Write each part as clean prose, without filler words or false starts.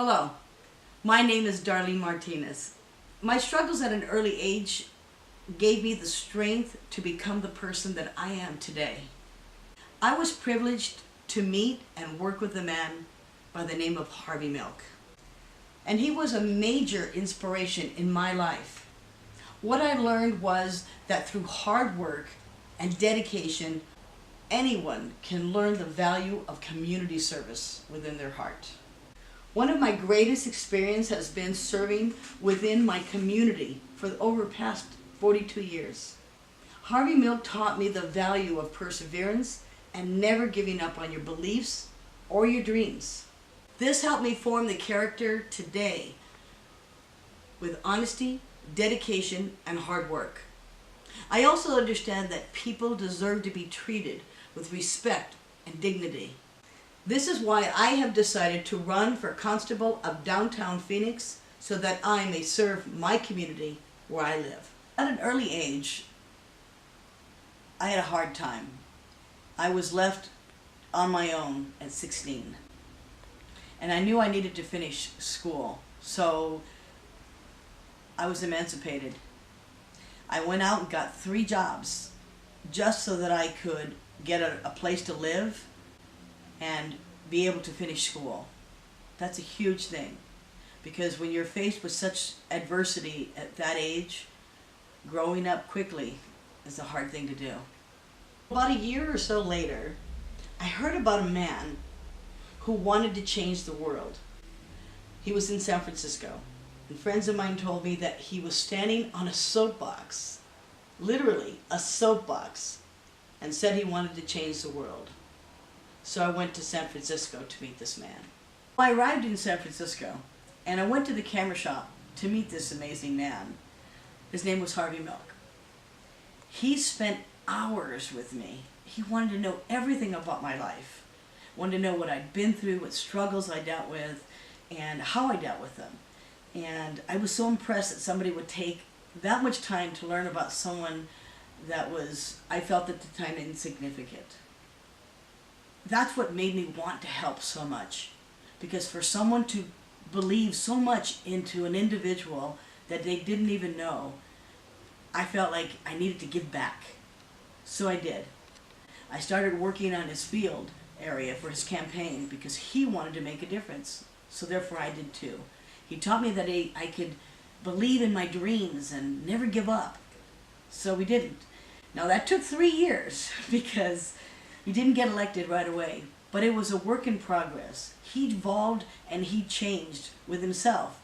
Hello, my name is Darlene Martinez. My struggles at an early age gave me the strength to become the person that I am today. I was privileged to meet and work with a man by the name of Harvey Milk. And he was a major inspiration in my life. What I learned was that through hard work and dedication, anyone can learn the value of community service within their heart. One of my greatest experiences has been serving within my community for over past 42 years. Harvey Milk taught me the value of perseverance and never giving up on your beliefs or your dreams. This helped me form the character today with honesty, dedication, and hard work. I also understand that people deserve to be treated with respect and dignity. This is why I have decided to run for constable of downtown Phoenix so that I may serve my community where I live. At an early age, I had a hard time. I was left on my own at 16. And I knew I needed to finish school, so I was emancipated. I went out and got 3 jobs just so that I could get a place to live and be able to finish school. That's a huge thing, because when you're faced with such adversity at that age, growing up quickly is a hard thing to do. About a year or so later, I heard about a man who wanted to change the world. He was in San Fransisco, and friends of mine told me that he was standing on a soapbox, literally a soapbox, and said he wanted to change the world. So I went to San Francisco to meet this man. I arrived in San Francisco, and I went to the camera shop to meet this amazing man. His name was Harvey Milk. He spent hours with me. He wanted to know everything about my life. Wanted to know what I'd been through, what struggles I dealt with, and how I dealt with them. And I was so impressed that somebody would take that much time to learn about someone that was, I felt at the time, insignificant. That's what made me want to help so much. Because for someone to believe so much into an individual that they didn't even know, I felt like I needed to give back. So I did. I started working on his field area for his campaign because he wanted to make a difference. So therefore I did too. He taught me that I could believe in my dreams and never give up. So we didn't. Now that took 3 years because he didn't get elected right away, but it was a work in progress. He evolved and he changed with himself.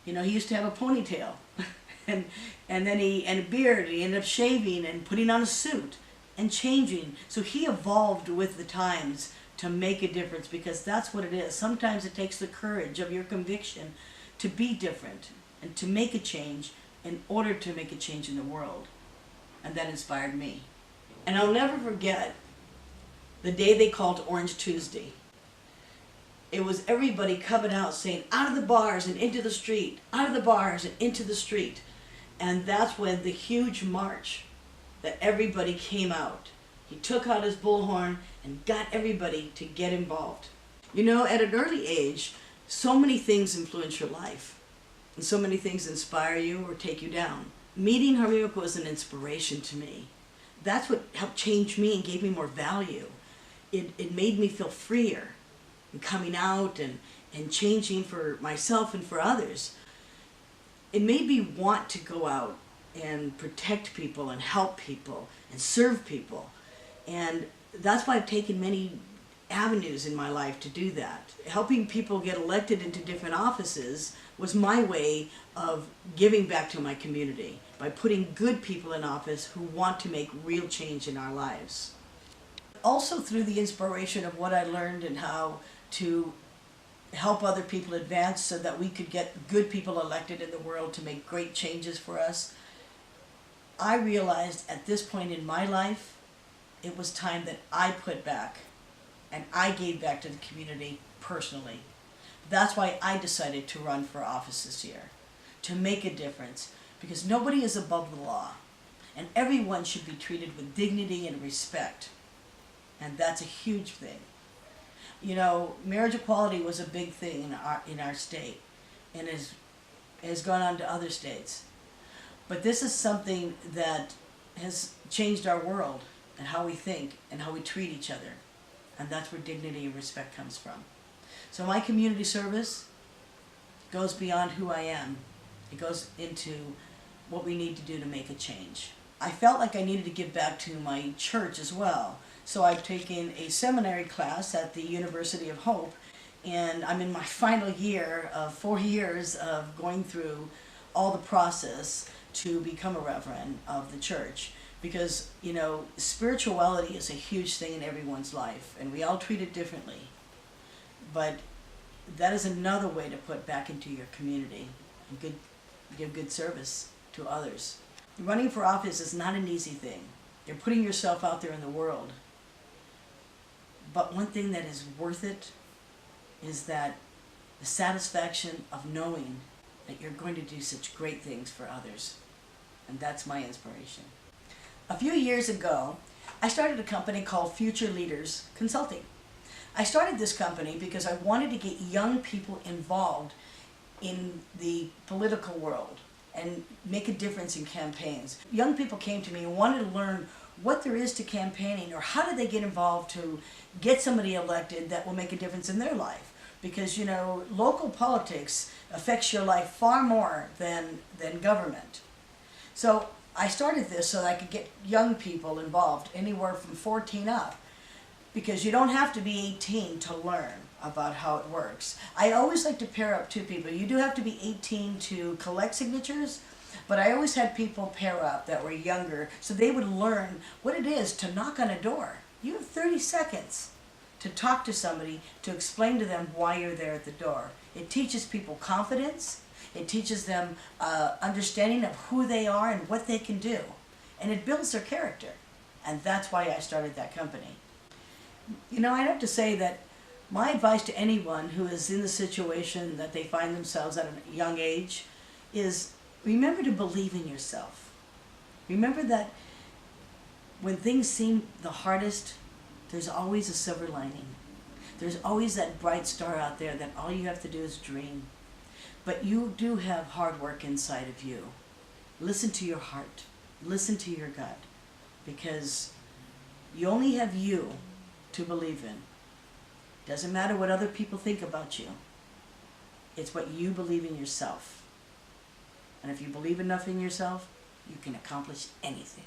You know, he used to have a ponytail and then and a beard. He ended up shaving and putting on a suit and changing. So he evolved with the times to make a difference, because that's what it is. Sometimes it takes the courage of your conviction to be different and to make a change in order to make a change in the world. And that inspired me. And I'll never forget the day they called Orange Tuesday. It was everybody coming out saying, out of the bars and into the street, out of the bars and into the street. And that's when the huge march that everybody came out. He took out his bullhorn and got everybody to get involved. You know, at an early age, so many things influence your life, and so many things inspire you or take you down. Meeting Harvey Milk was an inspiration to me. That's what helped change me and gave me more value. It made me feel freer in coming out and changing for myself and for others. It made me want to go out and protect people and help people and serve people. And that's why I've taken many avenues in my life to do that. Helping people get elected into different offices was my way of giving back to my community by putting good people in office who want to make real change in our lives. Also through the inspiration of what I learned and how to help other people advance so that we could get good people elected in the world to make great changes for us, I realized at this point in my life, it was time that I put back and I gave back to the community personally. That's why I decided to run for office this year, to make a difference, because nobody is above the law and everyone should be treated with dignity and respect. And that's a huge thing. You know, marriage equality was a big thing in our state, and has gone on to other states. But this is something that has changed our world and how we think and how we treat each other. And that's where dignity and respect comes from. So my community service goes beyond who I am. It goes into what we need to do to make a change. I felt like I needed to give back to my church as well. So I've taken a seminary class at the University of Hope, and I'm in my final year of 4 years of going through all the process to become a reverend of the church. Because, you know, spirituality is a huge thing in everyone's life, and we all treat it differently. But that is another way to put back into your community and give good service to others. Running for office is not an easy thing. You're putting yourself out there in the world. But one thing that is worth it is that the satisfaction of knowing that you're going to do such great things for others. And that's my inspiration. A few years ago, I started a company called Future Leaders Consulting. I started this company because I wanted to get young people involved in the political world and make a difference in campaigns. Young people came to me and wanted to learn what there is to campaigning, or how do they get involved to get somebody elected that will make a difference in their life. Because, you know, local politics affects your life far more than government. So I started this so that I could get young people involved, anywhere from 14 up. Because you don't have to be 18 to learn about how it works. I always like to pair up two people. You do have to be 18 to collect signatures, but I always had people pair up that were younger so they would learn what it is to knock on a door. You have 30 seconds to talk to somebody, to explain to them why you're there at the door. It teaches people confidence. It teaches them understanding of who they are and what they can do. And it builds their character. And that's why I started that company. You know, I'd have to say that my advice to anyone who is in the situation that they find themselves at a young age is remember to believe in yourself. Remember that when things seem the hardest, there's always a silver lining. There's always that bright star out there that all you have to do is dream. But you do have hard work inside of you. Listen to your heart. Listen to your gut. Because you only have you to believe in. Doesn't matter what other people think about you. It's what you believe in yourself. And if you believe enough in yourself, you can accomplish anything.